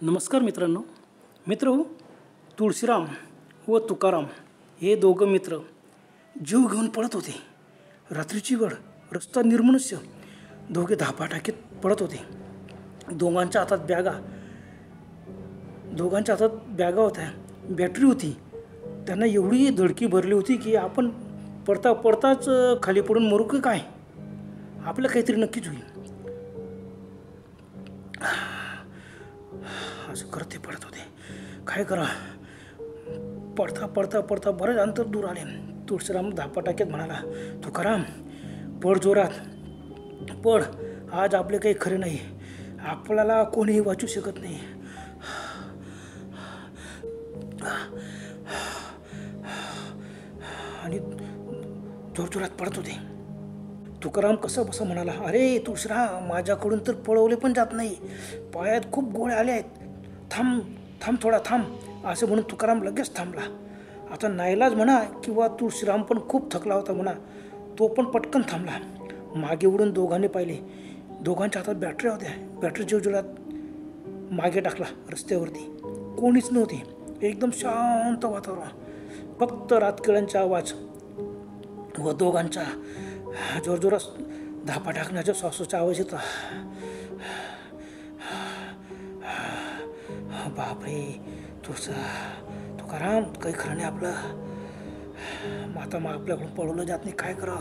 नमस्कार मित्रांनो. तुळशीराम व तुकाराम हे दोघं मित्र जीव घेऊन पळत होते. रात्रीची वेळ, रस्ता निर्मनुष्य. दोघे धापाटाकीत पळत होते. दोघांच्या हातात बॅगा होत्या. बॅटरी होती. त्यांना एवढी धडकी भरली होती की आपण पडताच खाली पडून मरू की काय, आपलं काहीतरी नक्कीच होईल असं करते पडत होते. काय करा, पडता बरेच अंतर दूर आले. तुळशीराम धापाटाक्यात म्हणाला, तुकाराम पड, जोरात पड, आज आपले काही खरे नाही, आपल्याला कोणीही वाचू शकत नाही. आणि जोरजोरात पडत होते. तुकाराम कसं बसं म्हणाला, अरे तुळशीराम, माझ्याकडून तर पळवले पण जात नाही, पायात खूप गोळे आले आहेत, थांब थोडा थांब असं म्हणून तुकाराम लगेच थांबला. आता नाईलाज म्हणा किंवा तुळशीराम पण खूप थकला होता म्हणा, तो पण पटकन थांबला. मागे उडून दोघांनी पाहिले. दोघांच्या हातात बॅटऱ्या होत्या. बॅटरी जोरात मागे टाकला. रस्त्यावरती कोणीच नव्हते. एकदम शांत वातावरण, फक्त रातकिळ्यांचा आवाज व दोघांचा जोरजोरात धापा टाकण्याचा श्वासाचा आवाज येतो. बापरे, तुकाराम, काही खरं नाही आपलं. आता मग आपल्याकडून पळवलं जात नाही, काय करा.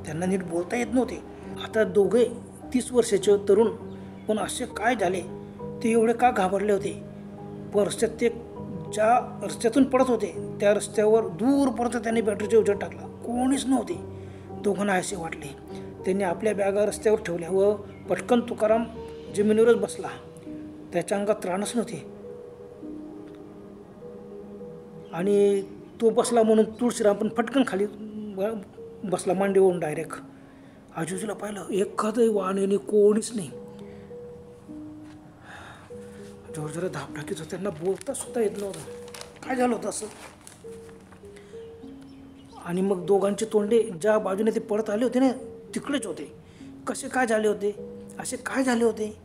त्यांना नीट बोलता येत नव्हते. आता दोघे 30 वर्षाचे तरुण, पण असे काय झाले, ते एवढे का घाबरले होते. पण ते ज्या रस्त्यातून पडत होते त्या रस्त्यावर दूरपर्यंत त्यांनी बॅटरीचा उजेड टाकला. कोणीच नव्हते. दोघांना असे वाटले. त्यांनी आपल्या बॅगा रस्त्यावर ठेवल्या व पटकन तुकाराम जमिनीवरच बसला. त्याच्या अंगात त्राणच नव्हते. आणि तो बसला म्हणून तुळशीराम पण फटकन खाली बसला, मांडीवरून डायरेक्ट. आजूबाजूला पाहिलं, एखादंही वाहन येणे, कोणीच नाही. जोरजोरात धाप टाकीत होतं. त्यांना बोलता सुद्धा येत नव्हतं. काय झालं होतं असं. आणि मग दोघांचे तोंडे ज्या बाजूने ते पळत आले होते ना, तिकडेच होते. कसे काय झाले होते, असे काय झाले होते,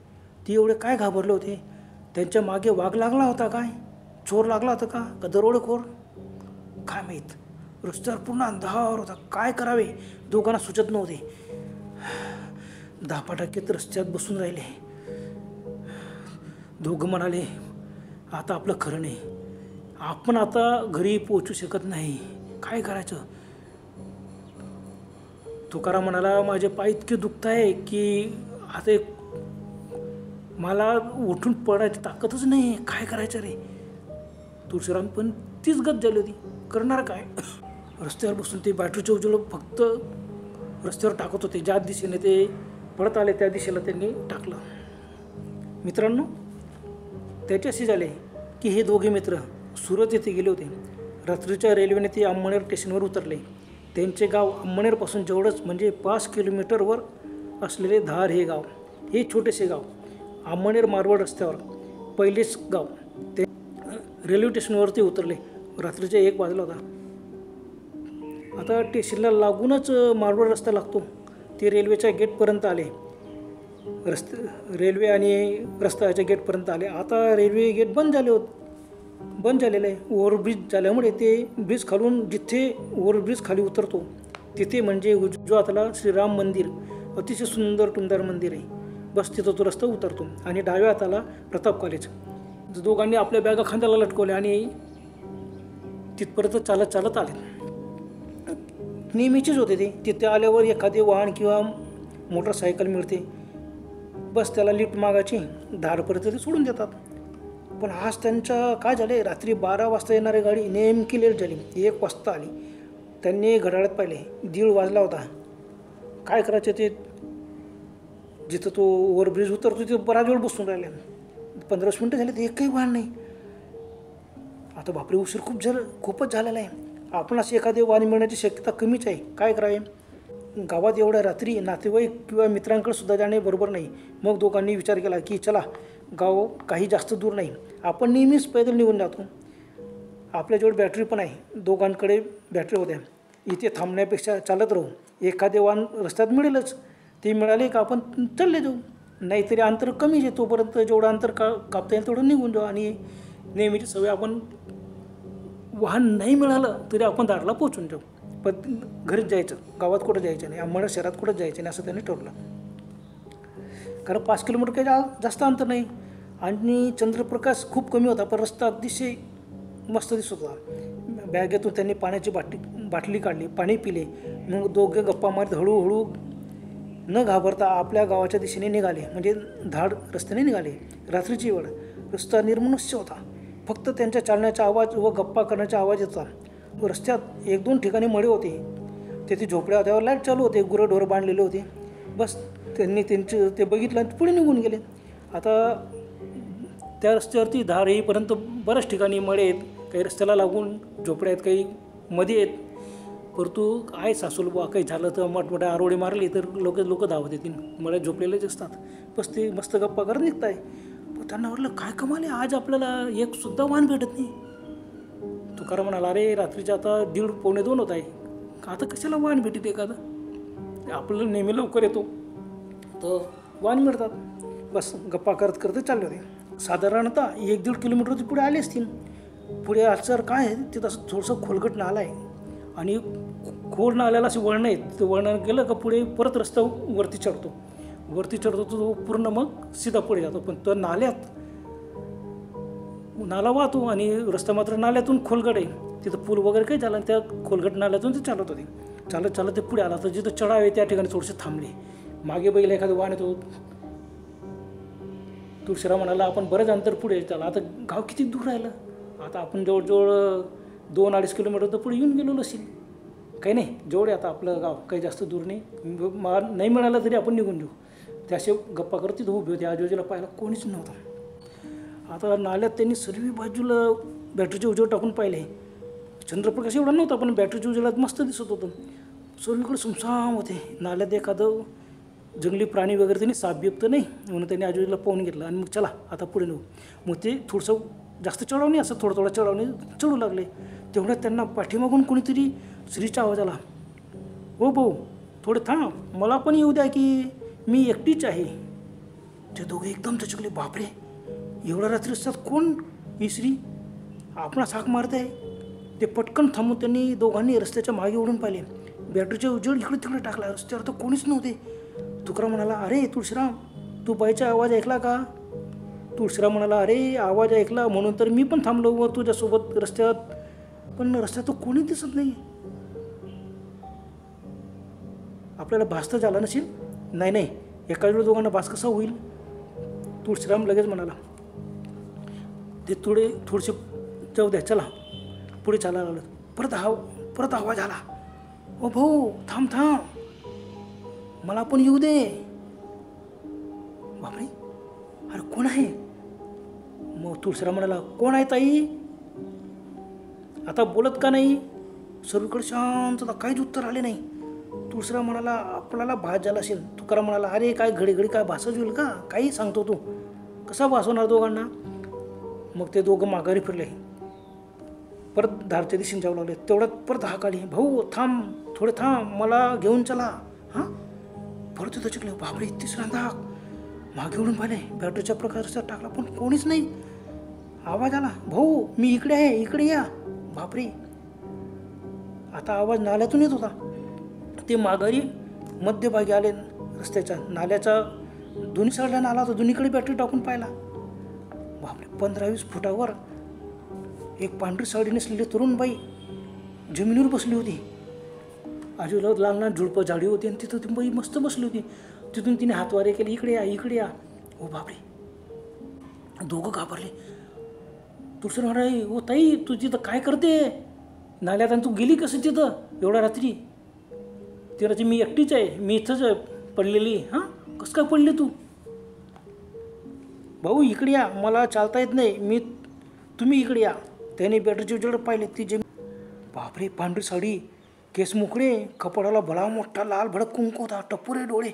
ते एवढे काय घाबरले होते. त्यांच्या मागे वाघ लागला होता काय, चोर लागला होता का दरोडेखोर, काय माहीत. रस्त्यावर पूर्ण अंधार होता. काय करावे दोघांना सुचत नव्हते. धापाटाकीत रस्त्यात बसून राहिले. दोघं म्हणाले, आता आपलं खरं नाही, आपण आता घरी पोहोचू शकत नाही, काय करायचं. तुकाराम म्हणाला, माझे पाय इतके दुखत आहे की आता मला उठून पडायची ताकदच नाही, काय करायचं रे. तुळशीराम पण तीच गत झाली होती, करणार काय. रस्त्यावर बसून ते बॅटरीचे उजेड फक्त रस्त्यावर टाकत होते. ज्या दिशेने ते पडत आले त्या दिशेला त्यांनी टाकलं. मित्रांनो, त्याच्याशी झाले की हे दोघे मित्र सुरत येथे गेले होते. रात्रीच्या रेल्वेने ते अंमळनेर स्टेशनवर उतरले. त्यांचे गाव अंमळनेरपासून जवळच म्हणजे 5 किलोमीटरवर असलेले धार हे गाव, हे छोटेसे गाव, अंमळनेर मारवाड रस्त्यावर पहिलेच गाव. ते रेल्वे स्टेशनवरती उतरले. रात्रीच्या 1 वाजला होता. आता स्टेशनला लागूनच मारवाड रस्ता लागतो. ते रेल्वेच्या गेटपर्यंत आले. रेल्वे आणि रस्त्याच्या गेटपर्यंत आले. आता रेल्वे गेट बंद झालेलं आहे. ओव्हरब्रिज झाल्यामुळे ते ब्रिज खालून, जिथे ओव्हरब्रिज खाली उतरतो तिथे म्हणजे उजव्या हाताला श्रीराम मंदिर, अतिशय सुंदर टुमदार मंदिर आहे. बस तिथं तो रस्ता उतरतो. आणि डाव्या हाताला प्रताप कॉलेज. दोघांनी आपल्या बॅगा खांद्याला लटकवल्या आणि तिथपर्यंत चालत आले. नेहमीचेच होते ते. तिथे आल्यावर एखादे वाहन किंवा मोटरसायकल मिळते, बस त्याला लिफ्ट मागायची, धारपर्यंत ते सोडून देतात. पण आज त्यांचं काय झाले, रात्री 12 वाजता येणारी गाडी नेमकी लेट झाली. 1 वाजता आली. त्यांनी घड्याळात पाहिले, 1:30 वाजला होता. काय करायचं, ते जिथं तो ओव्हरब्रिज उतरतो तिथे बराच वेळ बसून राहिले. 15 मिनटं झाले, ते एकही वाहन नाही. आता बापरे, उशीर खूपच झालेला आहे. आपणास एखादे वाहन मिळण्याची शक्यता कमीच आहे. काय करावे. गावात एवढ्या रात्री नातेवाईक किंवा मित्रांकडे सुद्धा जाणे बरोबर नाही. मग दोघांनी विचार केला की चला, गाव काही जास्त दूर नाही, आपण नेहमीच पैदल निघून जातो. आपल्याजवळ बॅटरी पण आहे. दोघांकडे बॅटरी होत्या. इथे थांबण्यापेक्षा चालत राहू, एखादे वाहन रस्त्यात मिळेलच, ते मिळाले का आपण चालले जाऊ. नाहीतरी अंतर कमीच आहे, तोपर्यंत जेवढं अंतर कापता येईल तेवढं निघून जाऊ. आणि नेहमीची सवय, आपण वाहन नाही मिळालं तरी आपण दाराला पोचून जाऊ, पण घरीच जायचं, गावात कुठं जायचं नाही, आम्हाला शहरात कुठंच जायचं नाही असं त्यांनी ठरवलं. कारण 5 किलोमीटर काही जास्त अंतर नाही आणि चंद्रप्रकाश खूप कमी होता, पण रस्ता अतिशय मस्त दिसत होता. बॅगेतून त्यांनी पाण्याची बाटली काढली, पाणी पिले, मग दोघे गप्पा मारत हळूहळू न घाबरता आपल्या गावाच्या दिशेने निघाले. म्हणजे धाड रस्त्याने निघाले. रात्रीची वेळ, रस्ता निर्मनुष्य होता, फक्त त्यांच्या चालण्याचा आवाज व गप्पा करण्याचा आवाज येत होता. रस्त्यात 1-2 ठिकाणी मळे होते, तेथे झोपड्या होत्या, लाईट चालू होते, गुरंढोरं बांधलेले होते. बस त्यांनी ते बघितलं आणि पुढे निघून गेले. आता त्या रस्त्यावरती धार येईपर्यंत बऱ्याच ठिकाणी मळे आहेत, काही रस्त्याला लागून झोपड्या आहेत, काही मध्ये आहेत. परंतु आहे सासूल बुवा, काही झालं तर मोठमोठ्या आरोळी मारली तर लोक धावत येतील, मळ्यात झोपलेलेच असतात. बस ते मस्त गप्पा करत निघताय. पण त्यांना वाटलं काय कमाल आहे, आज आपल्याला एक सुद्धा वाहन भेटत नाही. तुकाराम म्हणाला, अरे रात्रीच्या आता 1:30-1:45 होत आहे, आता कशाला वाहन भेटते एखादं, आपल्याला नेहमी लवकर येतो तर वाहन मिळतात. बस गप्पा करत करत चालले होते. साधारणतः 1-1.5 किलोमीटर पुढे आले असतील. पुढे आजचं काय आहे, तिथं असं थोडंसं खोलगट नाला आहे आणि खोल नाल्याला असे वळणं आहेत. ते वळण गेलं का पुढे परत रस्ता वरती चढतो तो पूर्ण मग सीधा पुढे जातो. पण तो नाला वाहतो आणि रस्ता मात्र नाल्यातून खोलगट आहे. तिथं पूल वगैरे काही झालं आणि त्या खोलगट नाल्यातून ते चालत होते. चालत ते पुढे आला तर जिथं चढाव आहे त्या ठिकाणी थोडेसे थांबले. मागे बैल एखादं वाहन येतो. तुळशीराम म्हणाला, आपण बरेच अंतर पुढे चालला, आता गाव किती दूर राहिलं, आता आपण जवळजवळ 2-2.5 किलोमीटर तर पुढे येऊन गेलो नसेल. काही नाही, जेवढे आता आपलं गाव काही जास्त दूर नाही, नाही मिळालं तरी आपण निघून जाऊ. त्याचे गप्पा करत तिथं उभे होते. आजूबाजूला पाहायला कोणीच नव्हतं. आता नाल्यात त्यांनी सर्व बाजूला बॅटरीचे उजेड टाकून पाहिले. चंद्रप्रकाश एवढा नव्हता, पण बॅटरीच्या उजेडात मस्त दिसत होतं. सर्वीकडे सुमसाम होते. नाल्यात एखादं जंगली प्राणी वगैरे त्यांनी साप बिप तर नाही म्हणून त्यांनी आजूबाजूला पाहून घेतलं आणि मग चला आता पुढे नेऊ. मग ते थोडंसं जास्त चढवणे, असं थोडं चढवणे चढू लागले. तेवढ्यात त्यांना पाठीमागून कोणीतरी स्त्रीचा आवाज आला, हो भाऊ थोडे थांब, मला पण येऊ द्या की मी एकटीच आहे. ते दोघे एकदम चचकले, बापरे एवढ्या रात्री असतात, कोण ही स्त्री, आपणास हाक मारते आहे. ते पटकन थांबून त्यांनी दोघांनी रस्त्याच्या मागे ओढून पाहिले. बॅटरीचे उजेड इकडे तिकडे टाकला, रस्त्यावर तर कोणीच नव्हते. तुकाराम म्हणाला, अरे तुळशीराम, तू बाईचा आवाज ऐकला का? तुळशीराम म्हणाला, अरे आवाज ऐकला म्हणून तर मी पण थांबलो व तुझ्यासोबत रस्त्यात, पण रस्त्यात तो कोणी दिसत नाही. आपल्याला भास तर झाला नसेल? नाही, एका वेळी दोघांना भास कसा होईल? तुळशीराम लगेच म्हणाला, ते थोडेसे जाऊ द्या, चला पुढे चालायला लागलं. परत आवाज आला, ओ भाऊ थांब, मला पण येऊ दे. बापरे, अरे कोण आहे? मग तुळशीराम म्हणाला, कोण आहे ताई? आता बोलत का नाही? सर्वीकडे शांतता, काहीच उत्तर आले नाही. तुळशीराम म्हणाला, आपल्याला भास झाला असेल. तुकाराम म्हणाला, अरे काय घडी काय भासच होईल का? काही सांगतो तू, कसा भास होणार दोघांना? मग ते दोघं माघारी फिरले, परत धारच्या दिशेने जाऊ लागले. तेवढ्यात परत हाक आली, भाऊ थांब, थोडे थांब, मला घेऊन चला. हां, परत तिथं चिकले. बापरे, तिसऱ्यांदा हाक. मागे उडून पाहिले, बॅटरीच्या प्रकाशात टाकला पण कोणीच नाही. आवाज आला, भाऊ मी इकडे आहे, इकडे या. बापरे, आता आवाज नाल्यातून येत होता. ते माघारी मध्यभागी आले रस्त्याच्या. नाल्याचा दोन्ही साईडला नाला होता, दोन्हीकडे बॅटरी टाकून पाहिला. बापरे, 15-20 फुटावर एक पांढरी साडी नेसलेली तरुण बाई जमिनीवर बसली होती. आजूबाजूला लहान झुडपं झाडी होती आणि तिथं ती बाई मस्त बसली होती. तिथून तिने हातवारे केले, इकडे या. ओ बापरे, दोघं घाबरले. तुळशीराम म्हणाले, ओ ताई तू तिथं काय करते नाल्यात, आणि तू गेली कसं तिथं एवढ्या रात्री? ती मी एकटीच आहे, मी इथंच पडलेली. हां, कसं काय पडली तू? भाऊ इकडे या, मला चालता येत नाही, तुम्ही इकडे या. त्याने बॅटरीचे उजेड पाहिले. ती बापरे, पांढरी साडी, केस मोकळे, कपाळाला भला मोठा लाल भडक कुंकू होता, टपोरे डोळे,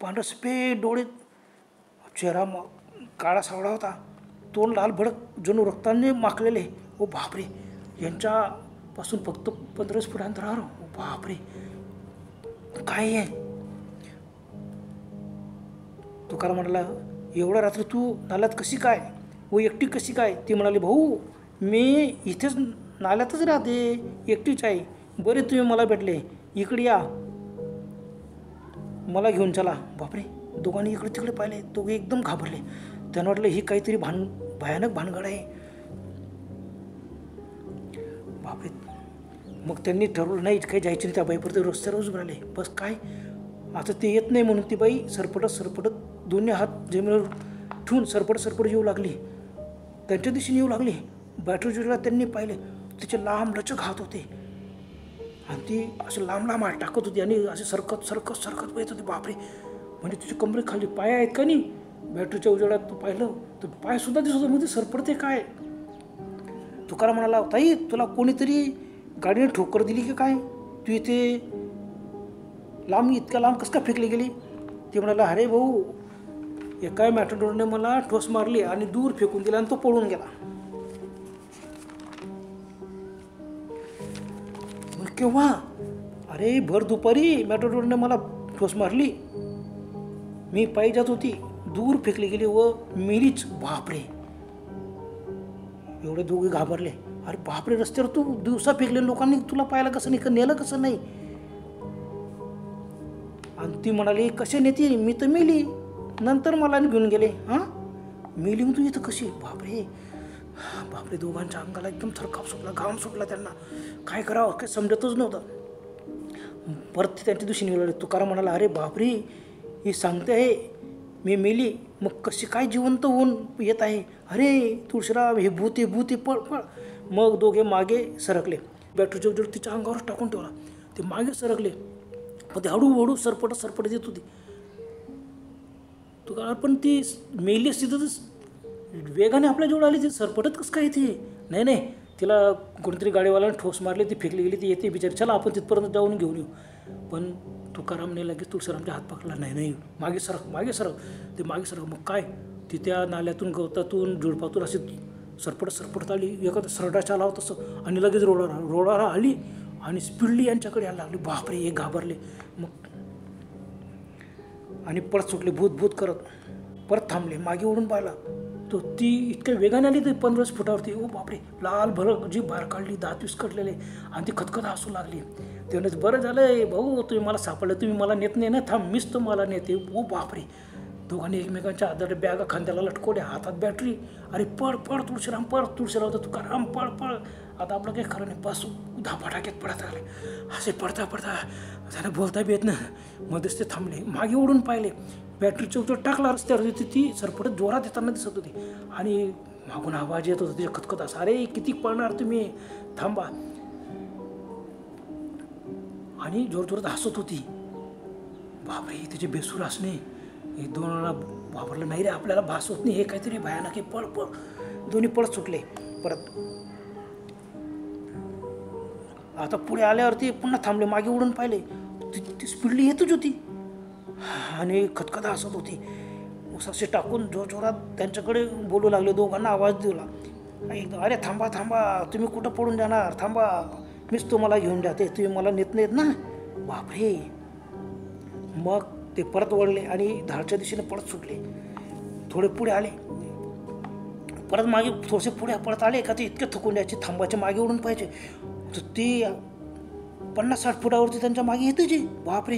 पांढरे सफेद डोळे, चेहरा काळा सावळा होता, तोंड लाल भडक जणू रक्ताने माखलेले. ओ बापरे, यांच्यापासून फक्त 15 फूट अंतरावर. ओ बापरे, काय आहे? तुकाराम म्हणाला, एवढ्या रात्री तू नाल्यात कशी काय व एकटी कशी काय? ती म्हणाली, भाऊ मी इथेच नाल्यातच राहते, एकटीच आहे. बरे तुम्ही मला भेटले, इकडे या, मला घेऊन चला. बापरे, दोघांनी इकडे तिकडे पाहिले. दोघे एकदम घाबरले. त्यांना वाटलं ही काहीतरी भयानक भानगड आहे. बापरे. मग त्यांनी ठरवलं नाही काही जायचं नाही. त्या बाईपर्यंत रस्त्यावरच राहिले. बस काय आता ते येत नाही म्हणून ती बाई सरपटत दोन्ही हात जमिनीवर ठेवून सरपट येऊ लागली. त्यांच्या दिशेने येऊ लागली. बॅटरीला त्यांनी पाहिले, तिचे लांब लचक हात होते आणि ती असे लांब हात टाकत होती आणि असे सरकत येत होती. बापरे, म्हणजे तिची कमरे खाली पाय आहेत का नाही. बॅटरीच्या उजेडात पाहिलं तर पायसुद्धा दिसत होतं. मध्ये सरपडते काय. तुकाराम म्हणाला, ताई तुला कोणीतरी गाडीने ठोकर दिली की काय? तू इथे इतक्या लांब कसं काय फेकली गेली? ती म्हणाला, अरे भाऊ एका मॅटाडोरने मला ठोस मारली आणि दूर फेकून दिला आणि तो पळून गेला. केव्हा? अरे भर दुपारी मॅटाडोरने मला ठोस मारली. मी पायी जात होती, दूर फेकली गेली व मेलीच. बापरे. एवढे दोघे घाबरले. अरे बापरे, रस्त्यावर तू दिवसा फेकले, लोकांनी तुला पाहायला कसं नाही, नेलं कसं नाही? आणि ती म्हणाली, कसे नेते, मी तर मेली, नंतर मला घेऊन गेले. हां, मेली मग तू इथं कशी? बापरे. दोघांच्या अंगाला एकदम थरकाप सुटला, घाम सुटला. त्यांना काय करावं काही समजतच नव्हतं. परत ते त्यांच्या दिवशी निघाले. तुकाराम म्हणाला, अरे बापरे, ही सांगते आहे मी मेली, मग कशी काय जिवंत होऊन येत आहे? अरे तुळशीराम, हे भूते पळ. मग दोघे मागे सरकले. बॅटरीच्या उजेड तिच्या अंगावर टाकून ठेवला. ते मागे सरकले. मग ते हळूहळू सरपट येत होती. तुकाराम पण ती मेली असती तर वेगाने आपल्या जवळ आली. ती सरपटत कसं काय येते? नाही, तिला कोणीतरी गाडीवाल्याने ठोस मारली, ती फेकली गेली, ती येते बिचारी, चला आपण तिथपर्यंत जाऊन घेऊन येऊ. पण तुकारामने लगेच तुळशीरामच्या हात पकडला. नाही, मागे सरक. ते मागे सरक. मग काय, ती त्या नाल्यातून गवतातून झुडपातून अशी सरपटत आली, एखादा सरडाच्या आला होता तसं, आणि लगेच रोडाला आली आणि स्पीडली यांच्याकडे यायला लागली. बापरे, हे घाबरले. मग आणि परत सुटले भूत करत. परत थांबले, मागे ओढून पाहिला तो ती इतक्या वेगाने आली. ते 15 फुटावरती. ओ बापरे, लाल भरक जी बाहेर काढली, दात विस्कटलेले, आणि ती खतखत हसू लागली. ते म्हणत, बरं झालं भाऊ तुम्ही मला सापडलं, तुम्ही मला नेत नाही ना, थांब मीच तुम्हाला नेते. ओ बापरे. दोघांनी एकमेकांच्या हातात बॅगा खांद्याला लटकवल्या, हातात बॅटरी. अरे पळ तुळशीराम, तुळशीराम तर तुकाराम पळ. आता आपलं काही खरं नाही. बस धापाटाक्यात पडत आले. असे पडता त्याला बोलता बी येत ना. मध्येच ते थांबले, मागे ओढून पाहिले. बॅटरीच्या उतर टाकला रस्त्यावर. ती सरपटत जोरात येताना दिसत होती आणि मागून आवाज येत होता तिच्या खतखत असा. अरे किती पळणार तुम्ही, थांबा. आणि जोरात हसत होती. बापरे, तिचे बेसूर हसणे. हे दोनांना वापरलं, नाही रे आपल्याला भास होत नाही, हे काहीतरी भयानक आहे, पळ. दोन्ही पळत सुटले. परत आता पुढे आल्यावरती पुन्हा थांबले, मागे उडून पाहिले. ती स्पीडली येतच होती आणि खतखत हसत होती. उसासे टाकून जोरात त्यांच्याकडे बोलू लागले. दोघांना आवाज दिला एकदम, अरे थांबा, तुम्ही कुठं पळून जाणार, थांबा, मीच तुम्हाला घेऊन जाते, तुम्ही मला नेत नाहीत ना. बापरे. मग ते परत वळले आणि धाडच्या दिशेने परत सुटले. थोडे पुढे आले, परत मागे थोडेसे पुढे परत आले का ते इतके थकून द्यायचे, थांबायचे, मागे उडून पाहिजे. तर ती 50-60 फुटावरती त्यांच्या मागे येते. बापरे.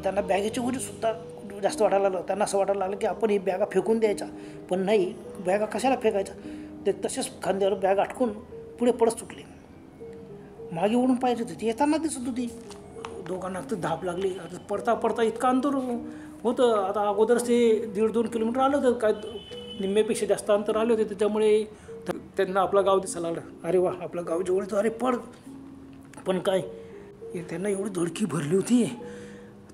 त्यांना बॅगेची उडी सुद्धा जास्त वाटायला लागलं. त्यांना असं वाटायला लागलं की आपण ही बॅगा फेकून द्यायचा, पण नाही, बॅगा कशाला फेकायचा. ते तसेच खांद्यावर बॅग अटकून पुढे पडत सुटले. मागे उडून पाहिजे होती, ती येताना दिसत होती. दोघांना तर धाप लागली. आता पडता इतकं अंतर होतं. आता अगोदरच ते 1.5-2 किलोमीटर आलं होतं, काय निम्म्यापेक्षा जास्त अंतर आले होते. त्याच्यामुळे त्यांना आपलं गाव दिसायला लागलं. अरे वा, आपलं गाव जवळ तर, अरे पड. पण काय, त्यांना एवढी धडकी भरली होती.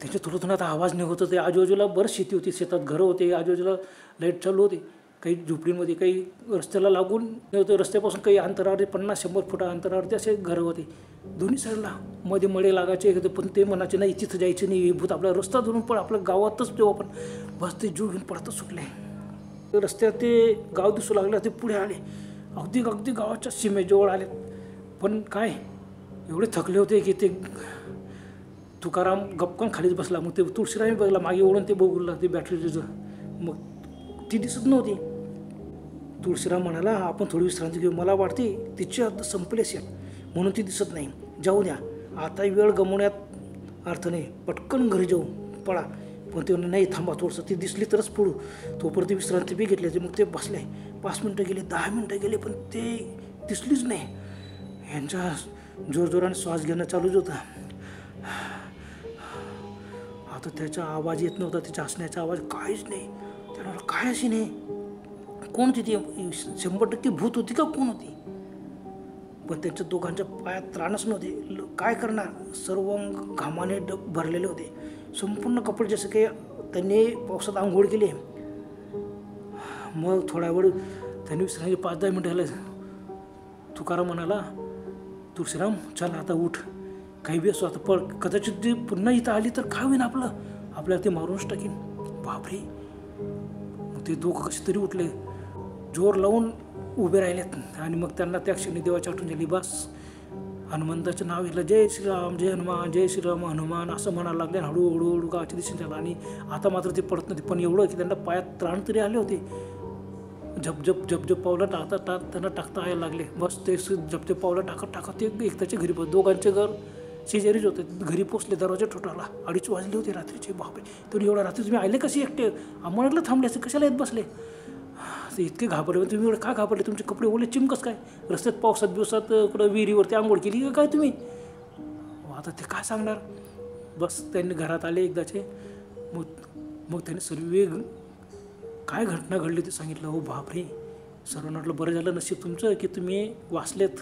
त्यांच्या थोडं आता आवाज निघत होते. आजूबाजूला बरंच शेती होती, शेतात घरं होते, आजूबाजूला लाईट चालू होते. काही झोपडींमध्ये, काही रस्त्याला लागून होते, रस्त्यापासून काही अंतरावर 50-100 फुटा अंतरावरती असे घरं होते. दोन्ही साईडला मध्ये मळे लागायचे. पण ते म्हणायचे नाही, तिथं जायचं नाही, भूत आपला रस्ता धरून पण आपल्या गावातच तेव्हा पण बस ते जीव घेऊन पडतच सुटले. रस्त्यात ते गाव दिसू लागले. ते पुढे आले, अगदी गावाच्या सीमेजवळ आले. पण काय, एवढे थकले होते की ते तुकाराम गपकन खालीच बसला. मग ते तुळशीराम बघला, मागे ओढून ते बघू लागला ते बॅटरीचं मग ती दिसत नव्हती. तुळशीराम म्हणाला, आपण थोडी विश्रांती घेऊ, मला वाटते तिची हद्द संपली असेल म्हणून ती दिसत नाही. जाऊ द्या, आता वेळ गमवण्यात अर्थ नाही, पटकन घरी जाऊ, पळा. पण ते नाही, थांबा थोडंसं, ती दिसली तरच पळू. तोपर्यंत विश्रांती बी घेतली. मग ते बसले. 5 मिनटं गेले, 10 मिनटं गेले, पण ते दिसलीच नाही. यांच्या जोरजोराने श्वास घेणं चालूच होता. आता त्याचा आवाज येत नव्हता, तिच्या हसण्याचा आवाज काहीच नाही. त्याला काय अशी नाही, कोण होती ती? 100% भूत होती का कोण होती? पण त्यांच्या दोघांच्या पायात त्राणच नव्हते. काय करणार? सर्व घामाने भरलेले होते. संपूर्ण कपडे जसे काही त्यांनी पावसात आंघोळ केली. मग थोडा वेळ त्यांनी विसरायचे. 5-10 मिनटं झाले. तुकाराम म्हणाला, तुळशीराम चल आता उठ, काही बी असो आता पळ. कदाचित ती पुन्हा इथं आली तर काय होईन आपल्याला ते मारूनच टाकीन. बापरे. ते दोघं कसे तरी उठले, जोर लावून उभे राहिलेत. आणि मग त्यांना त्या क्षणी देवाची आठवण झाली. बस, हनुमंताचं नाव घेतलं, जय श्रीराम, जय हनुमान, जय श्रीराम हनुमान असं म्हणायला लागले. हळूहळू गावाच्या दिशेने झाला. आणि आता मात्र ते पडत नव्हते, पण एवढं की त्यांना पायात त्राण तरी आले होते. झपझप पावलं त्यांना टाकता यायला लागले. बस ते झपझप पावलं टाकत ते एकट्याच्या घरी दोघांचे घर शेजारीच होते. घरी पोचले, दरवाजा ठोठावला. 2:30 वाजले होते रात्रीचे. बापरे, तुम्ही एवढ्या रात्री तुम्ही आले कसे एकटे? म्हटलं थांबले असे, कशाला येत बसले? ते इतके घाबरले. तुम्ही एवढे का घाबरले? तुमचे कपडे ओले चिमकस काय? रस्त्यात पावसात दिवसात इकडं विहिरीवरती आंघोळ केली का काय तुम्ही? आता ते काय सांगणार? बस त्यांनी घरात आले एकदाचे. मग त्यांनी सर्व काय घटना घडली ते सांगितलं. हो बापरे, सर्वांना वाटलं बरं झालं, नशीब तुमचं की तुम्ही वाचलेत.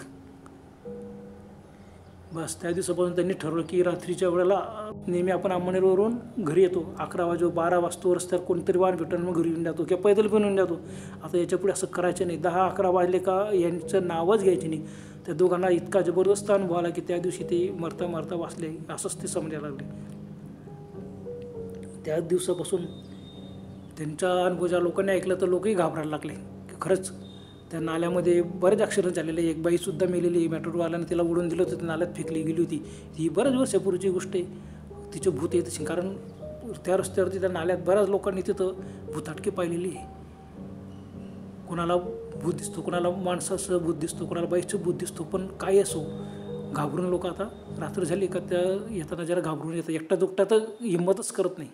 बस त्या दिवसापासून त्यांनी ठरवलं की रात्रीच्या वेळेला नेहमी आपण अंमळनेरवरून घरी येतो. 11 वाजता 12 वाजता रस्त्यावर कोणतरी वाहन भेटून मग घरी येऊन जातो किंवा पैदल पण येऊन जातो. आता याच्यापुढे असं करायचं नाही. 10-11 वाजले का यांचं नावच घ्यायचे नाही. त्या दोघांना इतका जबरदस्त अनुभव आला की त्या दिवशी ते मरता वाचले असंच ते समजायला लागले. त्याच दिवसापासून त्यांच्या अनुभव ज्या लोकांनी ऐकलं तर लोकही घाबरायला लागले की खरंच त्या नाल्यामध्ये बरेच ॲक्सिडेंट झालेले. एक बाईसुद्धा मेलेली. मेट्रोवाल्याने तिला उडून दिलं होतं, नाल्यात फेकली गेली होती. ही बऱ्याच वर्षापूर्वीची गोष्ट आहे. तिचं भूत येत असेल, कारण त्या रस्त्यावरती त्या नाल्यात बऱ्याच लोकांनी तिथं भूताटके पाहिलेली आहे. कोणाला भूत दिसतो, कोणाला माणसाचं भूत दिसतो, कोणाला बाईचं भूत दिसतो. पण काही असो, घाबरून लोक आता रात्र झाली का त्या येताना जरा घाबरून येतात. एकटा दुकटा तर हिंमतच करत नाही.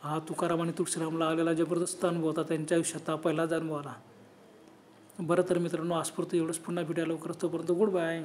हा तुकाराम आणि तुळशीरामला आलेला जबरदस्त अनुभव होता. त्यांच्या आयुष्यात हा पहिलाच अनुभव आला. बरं तर मित्रांनो, आजपुरतं एवढंच. पुन्हा भेटायला लवकरच. तोपर्यंत गुड बाय.